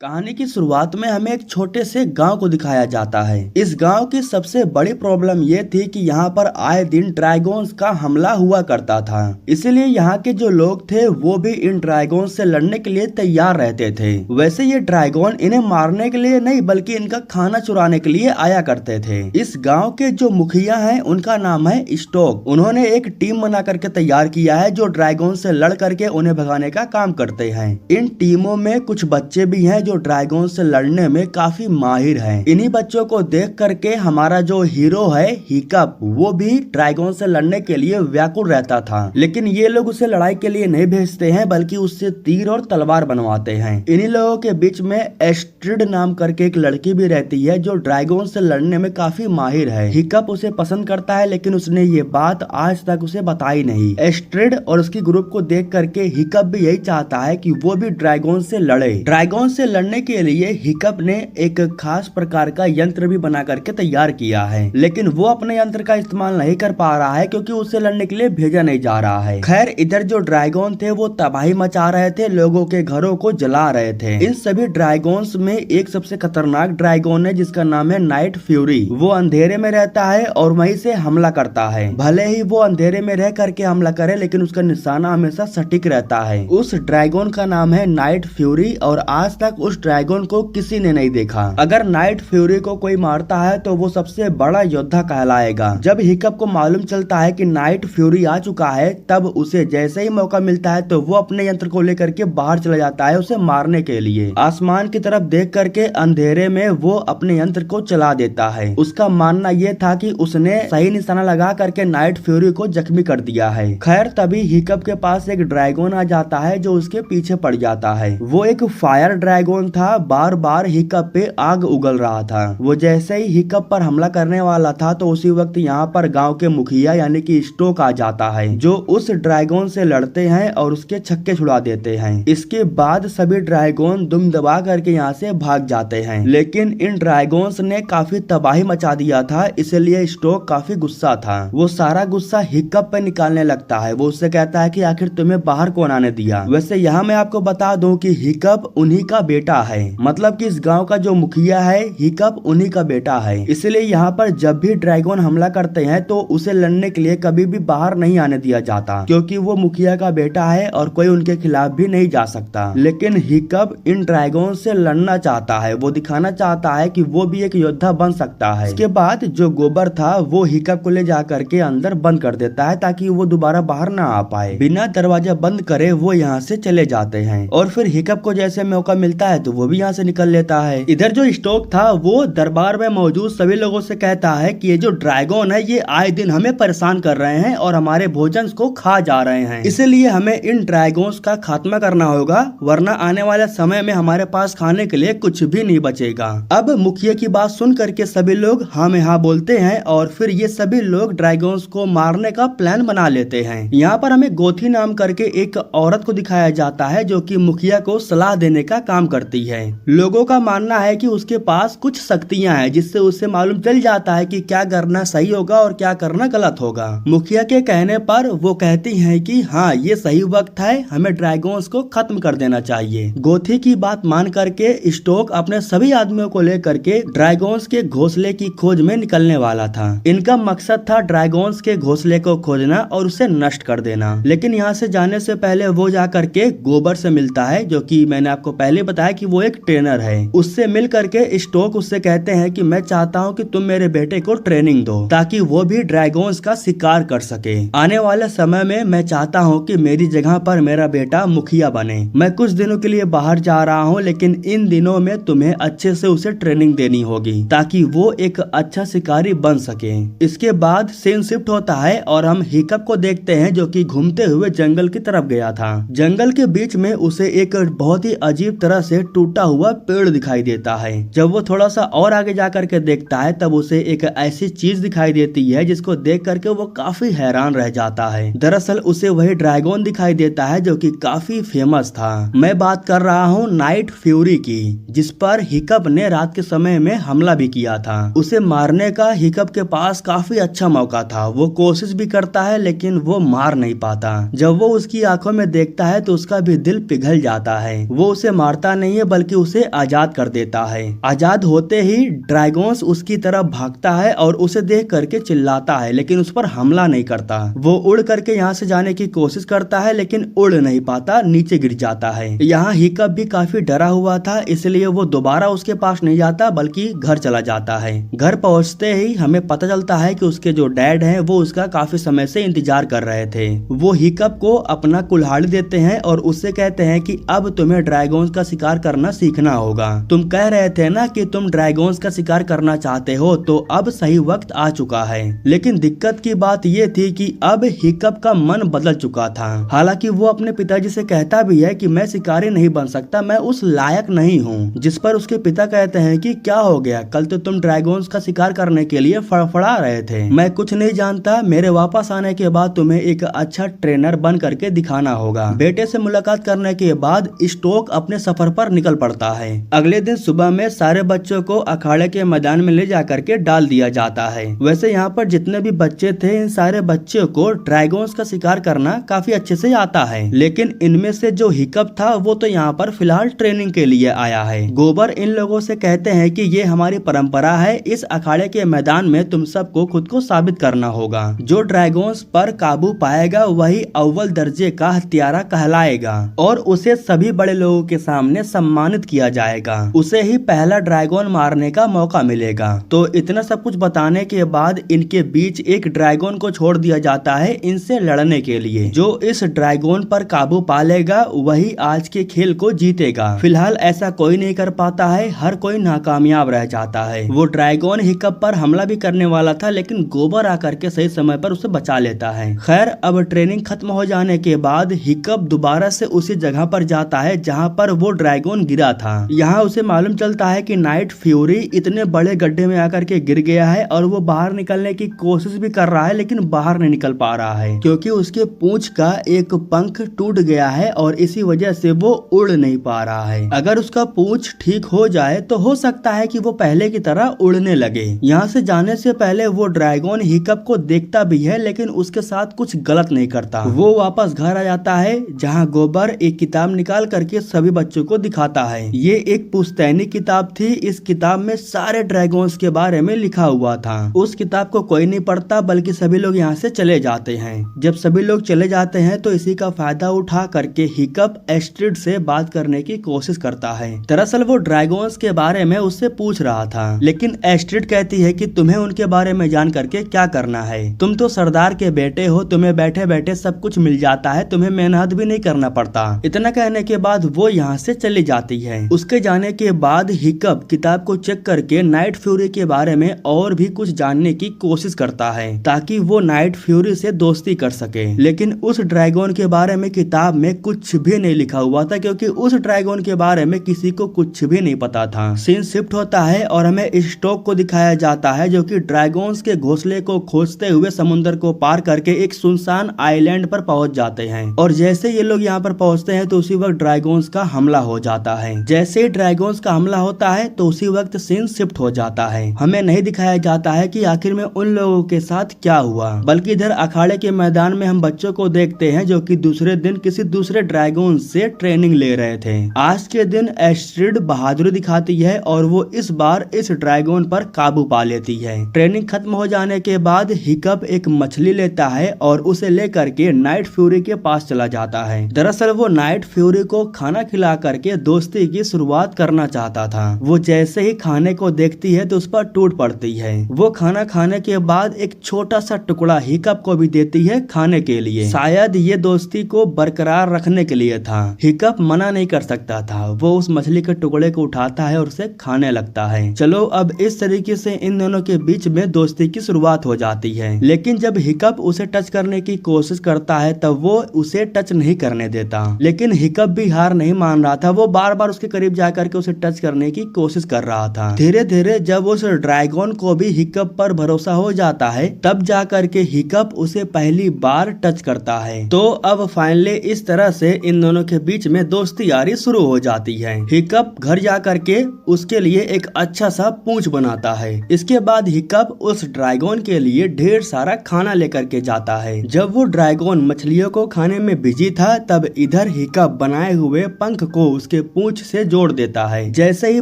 कहानी की शुरुआत में हमें एक छोटे से गांव को दिखाया जाता है। इस गांव की सबसे बड़ी प्रॉब्लम ये थी कि यहाँ पर आए दिन ड्रैगन्स का हमला हुआ करता था। इसीलिए यहाँ के जो लोग थे वो भी इन ड्रैगन्स से लड़ने के लिए तैयार रहते थे। वैसे ये ड्रैगन इन्हें मारने के लिए नहीं बल्कि इनका खाना चुराने के लिए आया करते थे। इस गाँव के जो मुखिया है उनका नाम है स्टोक। उन्होंने एक टीम बना करके तैयार किया है जो ड्रैगन से लड़ करके उन्हें भगाने का काम करते हैं। इन टीमों में कुछ बच्चे भी हैं जो ड्रैगन से लड़ने में काफी माहिर हैं। इन्हीं बच्चों को देख करके हमारा जो हीरो है हिकअप वो भी ड्रैगन से लड़ने के लिए व्याकुल रहता था। लेकिन ये लोग उसे लड़ाई के लिए नहीं भेजते हैं बल्कि उससे तीर और तलवार बनवाते हैं। इन्हीं लोगों के बीच में एस्ट्रिड नाम करके एक लड़की भी रहती है जो ड्रैगन से लड़ने में काफी माहिर है। हिकअप उसे पसंद करता है लेकिन उसने ये बात आज तक उसे बताई नहीं। एस्ट्रिड और उसकी ग्रुप को देख करके हिकअप भी यही चाहता है कि वो भी ड्रैगन से लड़े। ड्रैगन से लड़ने के लिए हिकअप ने एक खास प्रकार का यंत्र भी बना करके तैयार किया है, लेकिन वो अपने यंत्र का इस्तेमाल नहीं कर पा रहा है क्योंकि उसे लड़ने के लिए भेजा नहीं जा रहा है। खैर इधर जो ड्रैगन थे वो तबाही मचा रहे थे, लोगों के घरों को जला रहे थे। इन सभी ड्रैगन्स में एक सबसे खतरनाक ड्रैगन है जिसका नाम है नाइट फ्यूरी। वो अंधेरे में रहता है और वहीं से हमला करता है। भले ही वो अंधेरे में रह करके हमला करे लेकिन उसका निशाना हमेशा सटीक रहता है। उस ड्रैगन का नाम है नाइट फ्यूरी और आज तक उस ड्रैगन को किसी ने नहीं देखा। अगर नाइट फ्यूरी को कोई मारता है तो वो सबसे बड़ा योद्धा कहलाएगा। जब हिकअप को मालूम चलता है कि नाइट फ्यूरी आ चुका है तब उसे जैसे ही मौका मिलता है तो वो अपने यंत्र को लेकर के बाहर चला जाता है उसे मारने के लिए। आसमान की तरफ देख करके अंधेरे में वो अपने यंत्र को चला देता है। उसका मानना ये था कि उसने सही निशाना लगा करके नाइट फ्यूरी को जख्मी कर दिया है। खैर तभी हिकअप के पास एक ड्रैगन आ जाता है जो उसके पीछे पड़ जाता है। वो एक फायर ड्रैगन था, बार बार हिकअप पे आग उगल रहा था। वो जैसे ही हिकअप पर हमला करने वाला था तो उसी वक्त यहाँ पर गांव के मुखिया यानी कि स्टोक आ जाता है जो उस ड्रैगन से लड़ते हैं और उसके छक्के छुड़ा देते हैं। इसके बाद सभी ड्रैगन दुम दबा करके यहाँ से भाग जाते हैं, लेकिन इन ड्रैगन्स ने काफी तबाही मचा दिया था इसलिए स्टोक काफी गुस्सा था। वो सारा गुस्सा हिकअप पे निकालने लगता है। वो उससे कहता है कि आखिर तुम्हें बाहर कौन आने दिया। वैसे यहाँ मैं आपको बता दूं कि हिकअप उन्हीं का बेटा है, मतलब कि इस गांव का जो मुखिया है हिकअप उन्हीं का बेटा है। इसलिए यहाँ पर जब भी ड्रैगन हमला करते हैं तो उसे लड़ने के लिए कभी भी बाहर नहीं आने दिया जाता क्योंकि वो मुखिया का बेटा है और कोई उनके खिलाफ भी नहीं जा सकता। लेकिन हिकअप इन ड्रैगन से लड़ना चाहता है, वो दिखाना चाहता है कि वो भी एक योद्धा बन सकता है। इसके बाद जो गोबर था वो हिकअप को ले जा करके अंदर बंद कर देता है ताकि वो दोबारा बाहर ना आ पाए। बिना दरवाजा बंद करे वो यहाँ से चले जाते हैं और फिर हिकअप को जैसे मौका मिलता है तो वो भी यहाँ से निकल लेता है। इधर जो स्टोक था वो दरबार में मौजूद सभी लोगों से कहता है कि ये जो ड्रैगन है ये आए दिन हमें परेशान कर रहे हैं और हमारे भोजन को खा जा रहे हैं, इसलिए हमें इन ड्रैगन्स का खात्मा करना होगा वरना आने वाले समय में हमारे पास खाने के लिए कुछ भी नहीं बचेगा। अब मुखिया की बात सुन करके सभी लोग हाँ में हाँ बोलते हैं और फिर ये सभी लोग ड्रैगन्स को मारने का प्लान बना लेते हैं। यहाँ पर हमें गोथी नाम करके एक औरत को दिखाया जाता है जो कि मुखिया को सलाह देने का काम करती है। लोगों का मानना है कि उसके पास कुछ शक्तियां हैं जिससे उसे मालूम चल जाता है कि क्या करना सही होगा और क्या करना गलत होगा। मुखिया के कहने पर वो कहती हैं कि हाँ ये सही वक्त है, हमें ड्रैगन्स को खत्म कर देना चाहिए। गोथी की बात मान करके स्टोक अपने सभी आदमियों को लेकर के ड्रैगन्स के घोंसले की खोज में निकलने वाला था। इनका मकसद था ड्रैगन्स के घोंसले को खोजना और उसे नष्ट कर देना। लेकिन यहाँ से जाने से पहले वो जा करके गोबर से मिलता है जो कि मैंने आपको पहले बताया कि वो एक ट्रेनर है। उससे मिल करके स्टोक उससे कहते हैं कि मैं चाहता हूँ कि तुम मेरे बेटे को ट्रेनिंग दो ताकि वो भी ड्रैगन्स का शिकार कर सके। आने वाले समय में मैं चाहता हूँ कि मेरी जगह पर मेरा बेटा मुखिया बने। मैं कुछ दिनों के लिए बाहर जा रहा हूँ लेकिन इन दिनों में तुम्हें अच्छे से उसे ट्रेनिंग देनी होगी ताकि वो एक अच्छा शिकारी बन सके। इसके बाद सीन शिफ्ट होता है और हम हिकअप को देखते हैं जो कि घूमते हुए जंगल की तरफ गया था। जंगल के बीच में उसे एक बहुत ही अजीब तरह से टूटा हुआ पेड़ दिखाई देता है। जब वो थोड़ा सा और आगे जा करके देखता है तब उसे एक ऐसी चीज दिखाई देती है जिसको देख करके वो काफी हैरान रह जाता है। दरअसल उसे वही ड्रैगन दिखाई देता है जो कि काफी फेमस था। मैं बात कर रहा हूँ नाइट फ्यूरी की, जिस पर हिकअप ने रात के समय में हमला भी किया था। उसे मारने का हिकअप के पास काफी अच्छा मौका था। वो कोशिश भी करता है लेकिन वो मार नहीं पाता। जब वो उसकी आंखों में देखता है तो उसका भी दिल पिघल जाता है। वो उसे मारता नहीं नहीं है बल्कि उसे आजाद कर देता है। आजाद होते ही ड्रैगोन्स उसकी तरफ भागता है और उसे देख करके चिल्लाता है, लेकिन उस पर हमला नहीं करता। वो उड़ करके यहाँ से जाने की कोशिश करता है लेकिन उड़ नहीं पाता, नीचे गिर जाता है। यहाँ हिकअप भी काफी डरा हुआ था, इसलिए वो दोबारा उसके पास नहीं जाता बल्कि घर चला जाता है। घर पहुँचते ही हमें पता चलता है कि उसके जो डैड हैं वो उसका काफी समय से इंतजार कर रहे थे। वो हिकअप को अपना कुल्हाड़ी देते हैं और उससे कहते हैं कि अब तुम्हें ड्रैगन्स का शिकार करना सीखना होगा। तुम कह रहे थे ना कि तुम ड्रैगन्स का शिकार करना चाहते हो, तो अब सही वक्त आ चुका है। लेकिन दिक्कत की बात ये थी कि अब हिकअप का मन बदल चुका था। हालांकि वो अपने पिताजी से कहता भी है कि मैं शिकारी नहीं बन सकता, मैं उस लायक नहीं हूँ। जिस पर उसके पिता कहते हैं कि क्या हो गया, कल तो तुम ड्रैगन्स का शिकार करने के लिए फड़फड़ा रहे थे। मैं कुछ नहीं जानता, मेरे वापस आने के बाद तुम्हें एक अच्छा ट्रेनर बन करके दिखाना होगा। बेटे से मुलाकात करने के बाद स्टोक अपने सफर पर निकल पड़ता है। अगले दिन सुबह में सारे बच्चों को अखाड़े के मैदान में ले जाकर के डाल दिया जाता है। वैसे यहाँ पर जितने भी बच्चे थे, इन सारे बच्चों को ड्रैगन्स का शिकार करना काफी अच्छे से आता है, लेकिन इनमें से जो हिकअप था वो तो यहाँ पर फिलहाल ट्रेनिंग के लिए आया है। गोबर इन लोगों से कहते हैं कि ये हमारी परंपरा है, इस अखाड़े के मैदान में तुम सबको खुद को साबित करना होगा। जो ड्रैगन्स पर काबू पाएगा वही अव्वल दर्जे का हत्यारा कहलाएगा और उसे सभी बड़े लोगों के सामने सम्मानित किया जाएगा। उसे ही पहला ड्रैगन मारने का मौका मिलेगा। तो इतना सब कुछ बताने के बाद इनके बीच एक ड्रैगन को छोड़ दिया जाता है इनसे लड़ने के लिए। जो इस ड्रैगन पर काबू पा लेगा वही आज के खेल को जीतेगा। फिलहाल ऐसा कोई नहीं कर पाता है, हर कोई नाकामयाब रह जाता है। वो ड्रैगन हिकअप पर हमला भी करने वाला था, लेकिन गोबर आकर के सही समय पर उसे बचा लेता है। खैर, अब ट्रेनिंग खत्म हो जाने के बाद हिकअप दोबारा से उसी जगह पर जाता है जहाँ पर वो ड्रैगन गिरा था। यहाँ उसे मालूम चलता है कि नाइट फ्यूरी इतने बड़े गड्ढे में आकर के गिर गया है और वो बाहर निकलने की कोशिश भी कर रहा है, लेकिन बाहर नहीं निकल पा रहा है क्योंकि उसके पूंछ का एक पंख टूट गया है और इसी वजह से वो उड़ नहीं पा रहा है। अगर उसका पूंछ ठीक हो जाए तो हो सकता है कि वो पहले की तरह उड़ने लगे। यहाँ से जाने से पहले वो ड्रैगन हिकअप को देखता भी है, लेकिन उसके साथ कुछ गलत नहीं करता। वो वापस घर आ जाता है जहाँ गोबर एक किताब निकाल करके सभी बच्चों को दिखाता है। ये एक पुश्तैनी किताब थी। इस किताब में सारे ड्रैगन्स के बारे में लिखा हुआ था। उस किताब को कोई नहीं पढ़ता बल्कि सभी लोग यहाँ से चले जाते हैं। जब सभी लोग चले जाते हैं तो इसी का फायदा उठा करके हिकअप एस्ट्रिड से बात करने की कोशिश करता है। दरअसल वो ड्रैगन्स के बारे में उससे पूछ रहा था, लेकिन एस्ट्रिड कहती है कि तुम्हें उनके बारे में जान करके क्या करना है, तुम तो सरदार के बेटे हो, तुम्हें बैठे बैठे सब कुछ मिल जाता है, तुम्हें मेहनत भी नहीं करना पड़ता। इतना कहने के बाद वो यहाँ से चली जाती है। उसके जाने के बाद हिकअप किताब को चेक करके नाइट फ्यूरी के बारे में और भी कुछ जानने की कोशिश करता है ताकि वो नाइट फ्यूरी से दोस्ती कर सके। लेकिन उस ड्रैगन के बारे में किताब में कुछ भी नहीं लिखा हुआ था क्योंकि उस ड्रैगन के बारे में किसी को कुछ भी नहीं पता था। सीन शिफ्ट होता है और हमें स्टोक को दिखाया जाता है जो कि ड्रैगन्स के घोंसले को खोजते हुए समुद्र को पार करके एक सुनसान आइलैंड पर पहुंच जाते हैं। और जैसे ये लोग यहाँ पर पहुंचते हैं तो उसी वक्त ड्रैगन्स का हमला हो जाता है। जैसे ही ड्रैगन्स का हमला होता है तो उसी वक्त सीन शिफ्ट हो जाता है। हमें नहीं दिखाया जाता है कि आखिर में उन लोगों के साथ क्या हुआ, बल्कि इधर अखाड़े के मैदान में हम बच्चों को देखते हैं जो कि दूसरे दिन किसी दूसरे ड्रैगन से ट्रेनिंग ले रहे थे। आज के दिन एस्ट्रिड बहादुरी दिखाती है और वो इस बार इस ड्रैगन पर काबू पा लेती है। ट्रेनिंग खत्म हो जाने के बाद हिकअप एक मछली लेता है और उसे लेकर के नाइट फ्यूरी के पास चला जाता है। दरअसल वो नाइट फ्यूरी को खाना खिला करके दोस्ती की शुरुआत करना चाहता था। वो जैसे ही खाने को देखती है तो उस पर टूट पड़ती है। वो खाना खाने के बाद एक छोटा सा टुकड़ा हिकअप को भी देती है खाने के लिए। शायद ये दोस्ती को बरकरार रखने के लिए था। हिकअप मना नहीं कर सकता था। वो उस मछली के टुकड़े को उठाता है और उसे खाने लगता है। चलो, अब इस तरीके से इन दोनों के बीच में दोस्ती की शुरुआत हो जाती है। लेकिन जब हिकअप उसे टच करने की कोशिश करता है तब वो उसे टच नहीं करने देता। लेकिन हिकअप भी हार नहीं मान रहा था। वो बार बार उसके करीब जाकर के उसे टच करने की कोशिश कर रहा था। धीरे धीरे जब उस ड्रैगन को भी हिकअप पर भरोसा हो जाता है तब जाकर के हिकअप उसे पहली बार टच करता है। तो अब फाइनली इस तरह से इन दोनों के बीच में दोस्ती यारी शुरू हो जाती है। हिकअप घर जाकर के उसके लिए एक अच्छा सा पूंछ बनाता है। इसके बाद हिकअप उस ड्रैगन के लिए ढेर सारा खाना लेकर के जाता है। जब वो ड्रैगन मछलियों को खाने में बिजी था तब इधर हिकअप बनाए हुए पंख को उसके उसके पूंछ से जोड़ देता है। जैसे ही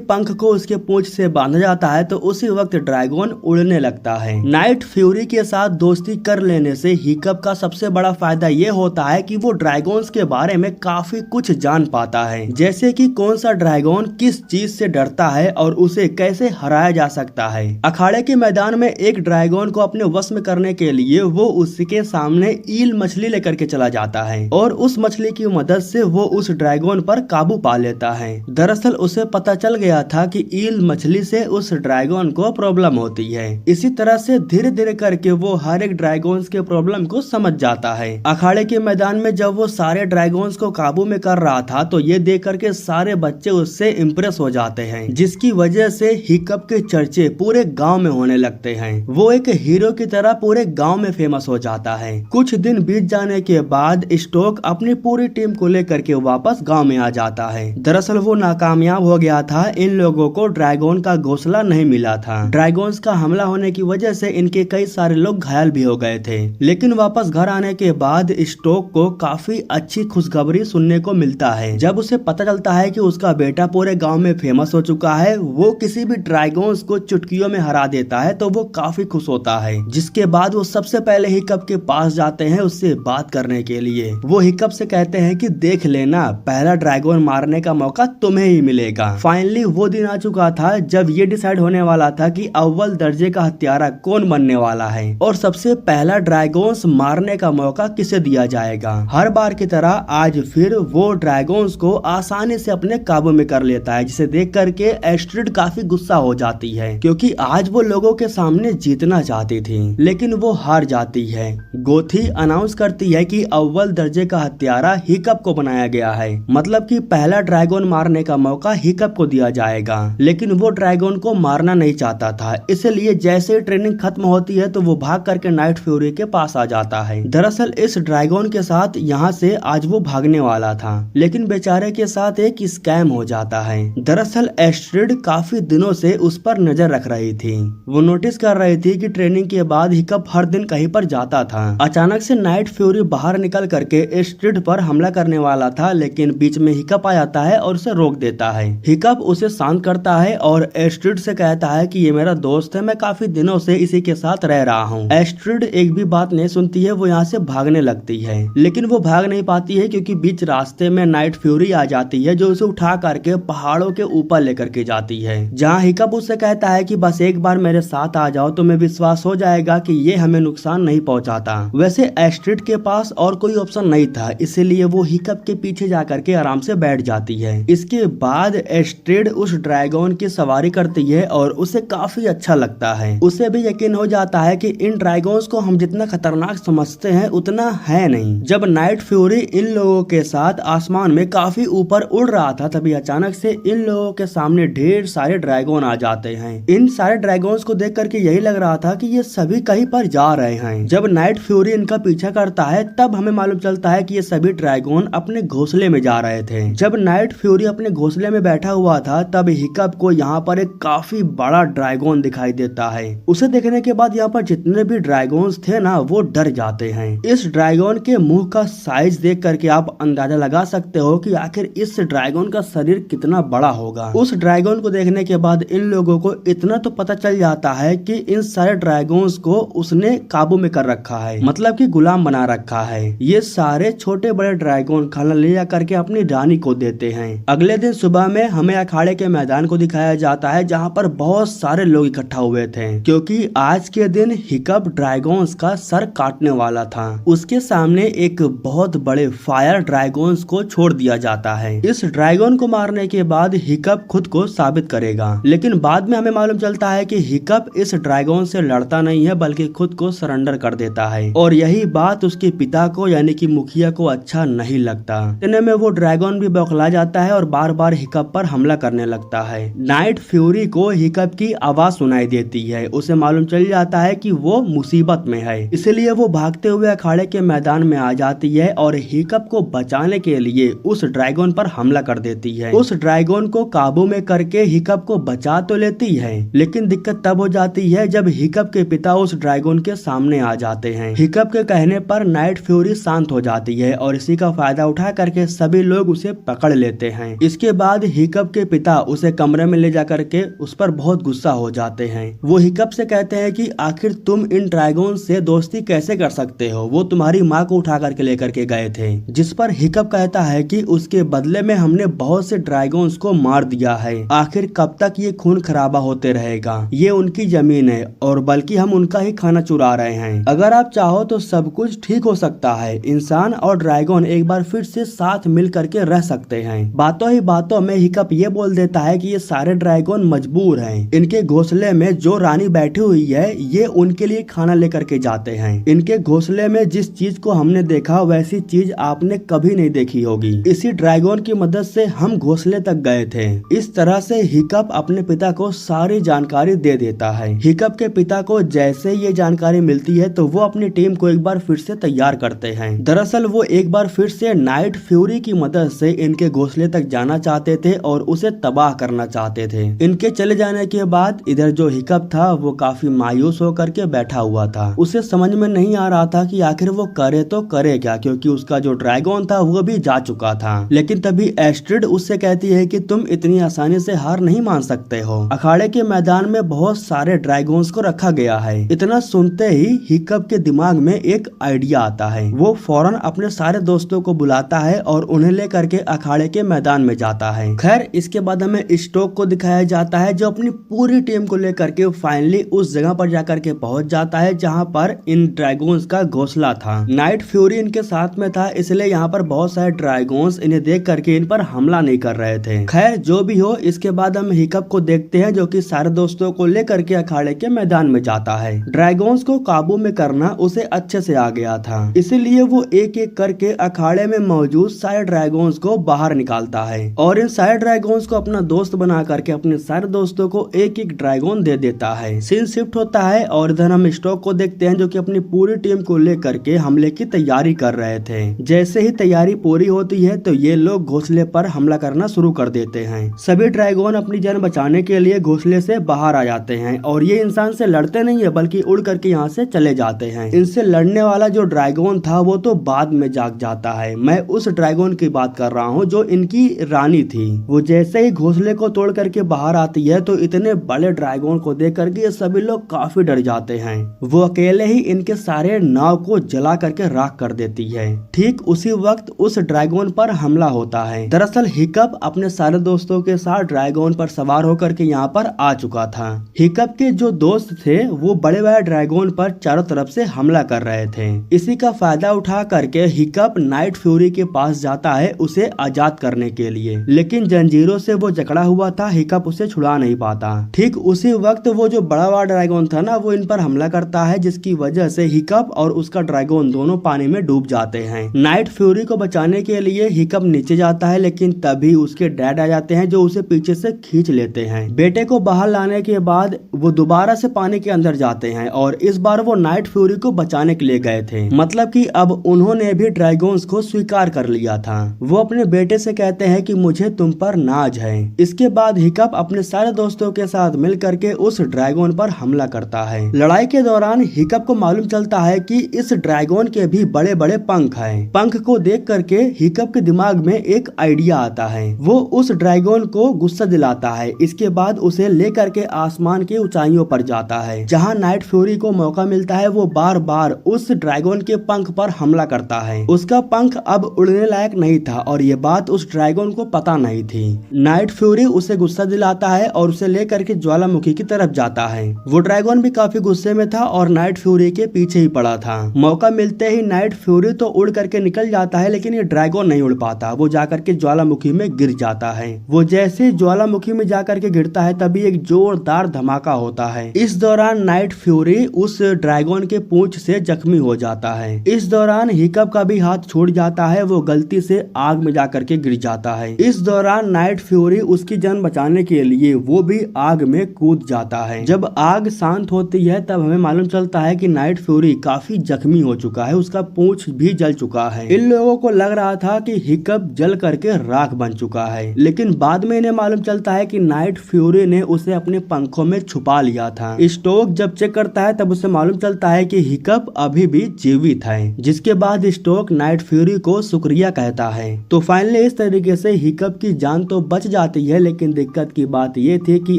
पंख को उसके पूंछ से बांधा जाता है तो उसी वक्त ड्रैगन उड़ने लगता है। नाइट फ्यूरी के साथ दोस्ती कर लेने से हिकअप का सबसे बड़ा फायदा ये होता है कि वो ड्रैगन्स के बारे में काफी कुछ जान पाता है, जैसे कि कौन सा ड्रैगन किस चीज से डरता है और उसे कैसे हराया जा सकता है। अखाड़े के मैदान में एक ड्रैगन को अपने वश में करने के लिए वो उसके सामने ईल मछली लेकर के चला जाता है और उस मछली की मदद से वो उस ड्रैगन पर काबू पा लेता है। दरअसल उसे पता चल गया था कि ईल मछली से उस ड्रैगन को प्रॉब्लम होती है। इसी तरह से धीरे धीरे करके वो हर एक ड्रैगन्स के प्रॉब्लम को समझ जाता है। अखाड़े के मैदान में जब वो सारे ड्रैगन्स को काबू में कर रहा था तो ये देख करके सारे बच्चे उससे इम्प्रेस हो जाते हैं, जिसकी वजह से हिकअप के चर्चे पूरे गांव में होने लगते हैं। वो एक हीरो की तरह पूरे गांव में फेमस हो जाता है। कुछ दिन बीत जाने के बाद स्टोक अपनी पूरी टीम को लेकर के वापस गांव में आ जाता है। दरअसल वो नाकामयाब हो गया था। इन लोगों को ड्रैगन का घोंसला नहीं मिला था। ड्रैगन्स का हमला होने की वजह से इनके कई सारे लोग घायल भी हो गए थे। लेकिन वापस घर आने के बाद स्टोक को काफी अच्छी खुशखबरी सुनने को मिलता है। जब उसे पता चलता है कि उसका बेटा पूरे गांव में फेमस हो चुका है, वो किसी भी ड्रैगन्स को चुटकियों में हरा देता है, तो वो काफी खुश होता है। जिसके बाद वो सबसे पहले हिकअप के पास जाते हैं उससे बात करने के लिए। वो हिकअप से कहते हैं कि देख लेना, पहला ड्रैगन मारने का मौका तुम्हें ही मिलेगा। फाइनली वो दिन आ चुका था जब ये डिसाइड होने वाला था कि अव्वल दर्जे का हत्यारा कौन बनने वाला है और सबसे पहला ड्रैगन्स मारने का मौका किसे दिया जाएगा। हर बार की तरह आज फिर वो ड्रैगन्स को आसानी से अपने काबू में कर लेता है, जिसे देख करके एस्ट्रिड काफी गुस्सा हो जाती है, क्योंकि आज वो लोगों के सामने जीतना चाहती थी लेकिन वो हार जाती है। गोथी अनाउंस करती है कि अव्वल दर्जे का हत्यारा हिकअप को बनाया गया है, मतलब कि पहला ड्रैगन मारने का मौका हिकअप को दिया जाएगा। लेकिन वो ड्रैगन को मारना नहीं चाहता था, इसलिए जैसे ट्रेनिंग खत्म होती है तो वो भाग करके नाइट फ्यूरी के पास आ जाता है। दरअसल इस ड्रैगन के साथ यहाँ से आज वो भागने वाला था, लेकिन बेचारे के साथ एक स्कैम हो जाता है। दरअसल एस्ट्रिड काफी दिनों से उस पर नजर रख रही थी। वो नोटिस कर रही थी कि ट्रेनिंग के बाद हिकअप हर दिन कहीं पर जाता था। अचानक से नाइट फ्यूरी बाहर निकल करके एस्ट्रिड पर हमला करने वाला था, लेकिन बीच में हिकअप आ जाता है और उसे रोक देता है। हिकअप उसे शांत करता है और एस्ट्रिड से कहता है कि ये मेरा दोस्त है, मैं काफी दिनों से इसी के साथ रह रहा हूँ। एस्ट्रिड एक भी बात नहीं सुनती है, वो यहाँ से भागने लगती है, लेकिन वो भाग नहीं पाती है क्योंकि बीच रास्ते में नाइट फ्यूरी आ जाती है जो उसे उठा करके पहाड़ों के ऊपर लेकर के जाती है, जहाँ हिकअप उससे कहता है कि बस एक बार मेरे साथ आ जाओ, तुम्हें विश्वास हो जाएगा कि ये हमें नुकसान नहीं पहुँचाता। वैसे एस्ट्रिड के पास और कोई ऑप्शन नहीं था, इसीलिए वो हिकअप के पीछे जा करके आराम से बैठ जाती है। इसके बाद एस्ट्रिड उस ड्रैगन की सवारी करती है और उसे काफी अच्छा लगता है। उसे भी यकीन हो जाता है कि इन ड्रैगन्स को हम जितना खतरनाक समझते हैं उतना है नहीं। जब नाइट फ्यूरी इन लोगों के साथ आसमान में काफी ऊपर उड़ रहा था, तभी अचानक से इन लोगों के सामने ढेर सारे ड्रैगन आ जाते हैं। इन सारे ड्रैगन्स को देख करके यही लग रहा था कि ये सभी कहीं पर जा रहे हैं। जब नाइट फ्यूरी इनका पीछा करता है तब हमें मालूम चलता है कि ये सभी ड्रैगन अपने घोंसले में जा रहे थे। जब नाइट फ्यूरी अपने घोंसले में बैठा हुआ था तब हिकअप को यहाँ पर एक काफी बड़ा ड्रैगन दिखाई देता है। उसे देखने के बाद यहाँ पर जितने भी ड्रैगन्स थे ना, वो डर जाते हैं। इस ड्रैगन के मुंह का साइज देख करके आप अंदाजा लगा सकते हो कि आखिर इस ड्रैगन का शरीर कितना बड़ा होगा। उस ड्रैगन को देखने के बाद इन लोगों को इतना तो पता चल जाता है कि इन सारे ड्रैगन्स को उसने काबू में कर रखा है, मतलब कि गुलाम बना रखा है। ये सारे छोटे बड़े ड्रैगन खाना ले जा करके अपनी रानी को देते हैं। अगले दिन सुबह में हमें अखाड़े के मैदान को दिखाया जाता है, जहाँ पर बहुत सारे लोग इकट्ठा हुए थे, क्योंकि आज के दिन हिकअप ड्रैगन्स का सर काटने वाला था। उसके सामने एक बहुत बड़े फायर ड्रैगन्स को छोड़ दिया जाता है। इस ड्रैगन को मारने के बाद हिकअप खुद को साबित करेगा, लेकिन बाद में हमें मालूम चलता है कि हिकअप इस ड्रैगन से लड़ता नहीं है बल्कि खुद को सरेंडर कर देता है, और यही बात उसके पिता को यानी कि मुखिया को अच्छा नहीं लगता। इतने में वो ड्रैगन भी बौखला जाता है और बार बार हिकअप पर हमला करने लगता है। नाइट फ्यूरी को हिकअप की आवाज सुनाई देती है। उसे मालूम चल जाता है कि वो मुसीबत में है, इसलिए वो भागते हुए अखाड़े के मैदान में आ जाती है और हिकअप को बचाने के लिए उस ड्रैगन पर हमला कर देती है। उस ड्रैगन को काबू में करके हिकअप को बचा तो लेती है, लेकिन दिक्कत तब हो जाती है जब हिकअप के पिता उस ड्रैगन के सामने आ जाते हैं। हिकअप के कहने पर नाइट फ्यूरी शांत हो जाती है और इसी का फायदा उठा करके सभी लोग उसे पकड़ लेते हैं। इसके बाद हिकअप के पिता उसे कमरे में ले जाकर के उस पर बहुत गुस्सा हो जाते हैं। वो हिकअप से कहते हैं कि आखिर तुम इन ड्रैगन से दोस्ती कैसे कर सकते हो, वो तुम्हारी माँ को उठा करके लेकर के गए थे। जिस पर हिकअप कहता है कि उसके बदले में हमने बहुत से ड्रैगन्स को मार दिया है, आखिर कब तक ये खून खराबा होते रहेगा, ये उनकी जमीन है और बल्कि हम उनका ही खाना चुरा रहे हैं। अगर आप चाहो तो सब कुछ ठीक हो सकता है, इंसान और ड्रैगन एक बार फिर से साथ मिल करके रह सकते हैं। बातों ही बातों में हिकअप ये बोल देता है कि ये सारे ड्रैगन मजबूर हैं। इनके घोंसले में जो रानी बैठी हुई है ये उनके लिए खाना लेकर के जाते हैं। इनके घोंसले में जिस चीज को हमने देखा वैसी चीज आपने कभी नहीं देखी होगी। इसी ड्रैगन की मदद से हम घोंसले तक गए थे। इस तरह से हिकअप अपने पिता को सारी जानकारी दे देता है। हिकअप के पिता को जैसे ये जानकारी मिलती है तो वो अपनी टीम को एक बार फिर से तैयार करते हैं। दरअसल वो एक बार फिर से नाइट फ्यूरी की मदद से इनके घोंसले तक जाना चाहते थे और उसे तबाह करना चाहते थे। इनके चले जाने के बाद इधर जो हिकअप था वो काफी मायूस होकर के बैठा हुआ था। उसे समझ में नहीं आ रहा था कि आखिर वो करे तो करे क्या, क्योंकि उसका जो ड्रैगन था वो भी जा चुका था। लेकिन तभी एस्ट्रिड उससे कहती है कि तुम इतनी आसानी से हार नहीं मान सकते हो, अखाड़े के मैदान में बहुत सारे ड्रैगन्स को रखा गया है। इतना सुनते ही हिकअप के दिमाग में एक आइडिया आता है। वो फौरन अपने सारे दोस्तों को बुलाता है और उन्हें लेकर के अखाड़े के मैदान में जाता है। खैर इसके बाद हमें स्टोक को दिखाया जाता है जो अपनी पूरी टीम को लेकर के फाइनली उस जगह पर जाकर के पहुंच जाता है जहां पर इन ड्रैगन्स का घोंसला था। नाइट फ्यूरी इनके साथ में था, इसलिए यहाँ पर बहुत सारे ड्रैगन्स इन्हें देख करके इन पर हमला नहीं कर रहे थे। खैर जो भी हो, इसके बाद हम हिकअप को देखते हैं जो कि सारे दोस्तों को लेकर के अखाड़े के मैदान में जाता है। ड्रैगन्स को काबू में करना उसे अच्छे से आ गया था, इसीलिए वो एक एक करके अखाड़े में मौजूद सारे ड्रैगन्स को बाहर निकालता है और इन सारे ड्रैगन्स को अपना दोस्त बना करके अपने सारे दोस्तों को एक एक ड्रैगन दे देता है। सीन शिफ्ट होता है और इधर हम स्टोक को देखते हैं जो कि अपनी पूरी टीम को लेकर के हमले की तैयारी कर रहे थे। जैसे ही तैयारी पूरी होती है तो ये लोग घोंसले पर हमला करना शुरू कर देते हैं। सभी ड्रैगन अपनी जान बचाने के लिए घोंसले से बाहर आ जाते हैं और ये इंसान से लड़ते नहीं है बल्कि उड़ करके यहाँ से चले जाते हैं। इनसे लड़ने वाला जो ड्रैगन था वो तो बाद में जाग जाता है। मैं उस ड्रैगन की बात कर रहा हूँ जो इनकी रानी थी। वो जैसे ही घोंसले को तोड़ करके बाहर आती है तो इतने बड़े ड्रैगन को देख करके ये सभी लोग काफी डर जाते हैं। वो अकेले ही इनके सारे नाव को जला करके राख कर देती है। ठीक उसी वक्त उस ड्रैगन पर हमला होता है। दरअसल हिकअप अपने सारे दोस्तों के साथ ड्रैगन पर सवार होकर के यहाँ पर आ चुका था। हिकअप के जो दोस्त थे वो बड़े बड़े ड्रैगन पर चारों तरफ से हमला कर रहे थे। इसी का फायदा उठा करके हिकअप नाइट फ्यूरी के पास जाता है उसे आजाद करने के लिए, लेकिन जंजीरों से वो जकड़ा हुआ था, हिकअप उसे छुड़ा नहीं पाता। ठीक उसी वक्त वो जो बड़ा बड़ा ड्रैगन था ना वो इन पर हमला करता है, जिसकी वजह से हिकअप और उसका ड्रैगन दोनों पानी में डूब जाते हैं। नाइट फ्यूरी को बचाने के लिए हिकअप नीचे जाता है, लेकिन तभी उसके डैड आ जाते हैं जो उसे पीछे से खींच लेते हैं। बेटे को बाहर लाने के बाद वो दोबारा से पानी के अंदर जाते हैं और इस बार वो नाइट फ्यूरी को बचाने के लिए गए थे। मतलब कि अब उन्होंने भी ड्रैगन्स को स्वीकार कर लिया था। वो अपने बेटे से कहते हैं कि मुझे तुम पर नाज है। इसके बाद हिकअप अपने सारे दोस्तों के साथ मिल करके उस ड्रैगन पर हमला करता है। लड़ाई के दौरान हिकअप को मालूम चलता है कि इस ड्रैगन के भी बड़े बड़े पंख हैं। पंख को देख करके हिकअप के दिमाग में एक आइडिया आता है। वो उस ड्रैगन को गुस्सा दिलाता है। इसके बाद उसे लेकर के आसमान की ऊंचाइयों पर जाता है। जहाँ नाइट फ्यूरी को मौका मिलता है वो बार बार उस ड्रैगन के पंख पर हमला करता है। उसका पंख अब उड़ने लायक नहीं था और ये बात उस ड्रैगन को पता नहीं थी। नाइट फ्यूरी उसे गुस्सा दिलाता है और उसे लेकर के ज्वालामुखी की तरफ जाता है। वो ड्रैगन भी काफी गुस्से में था और नाइट फ्यूरी के पीछे ही पड़ा था। मौका मिलते ही नाइट फ्यूरी तो उड़ करके निकल जाता है, लेकिन ये ड्रैगन नहीं उड़ पाता। वो जाकर के ज्वालामुखी में गिर जाता है। वो जैसे ज्वालामुखी में जाकर के गिरता है तभी एक जोरदार धमाका होता है। इस दौरान नाइट फ्यूरी उस ड्रैगन के पूंछ से जख्मी हो जाता है। इस दौरान हिकअप का भी हाथ छूट जाता है। वो गलती से आग में जाकर के गिर जाता है। इस दौरान नाइट फ्यूरी उसकी जान बचाने के लिए वो भी आग में कूद जाता है। जब आग शांत होती है तब हमें मालूम चलता है कि नाइट फ्यूरी काफी जख्मी हो चुका है, उसका पूंछ भी जल चुका है। इन लोगों को लग रहा था कि हिकअप जल करके राख बन चुका है, लेकिन बाद में इन्हें मालूम चलता है कि नाइट फ्यूरी ने उसे अपने पंखों में छुपा लिया था। स्टोक जब चेक करता है तब उसे मालूम चलता है कि हिकअप अभी भी जीवित है, जिसके बाद स्टोक नाइट फ्यूरी को शुक्रिया कहता है। तो फाइनली इस इस तरीके से हिकअप की जान तो बच जाती है, लेकिन दिक्कत की बात ये थी कि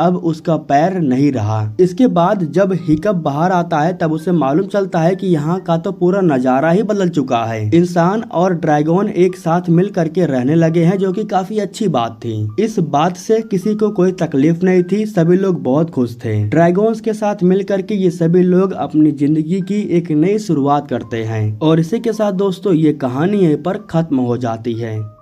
अब उसका पैर नहीं रहा। इसके बाद जब हिकअप बाहर आता है तब उसे मालूम चलता है कि यहाँ का तो पूरा नजारा ही बदल चुका है। इंसान और ड्रैगन एक साथ मिल करके रहने लगे हैं, जो कि काफी अच्छी बात थी। इस बात से किसी को कोई तकलीफ नहीं थी, सभी लोग बहुत खुश थे। ड्रैगन्स के साथ मिल करके ये सभी लोग अपनी जिंदगी की एक नई शुरुआत करते हैं और इसी के साथ दोस्तों ये कहानी यहीं पर खत्म हो जाती है।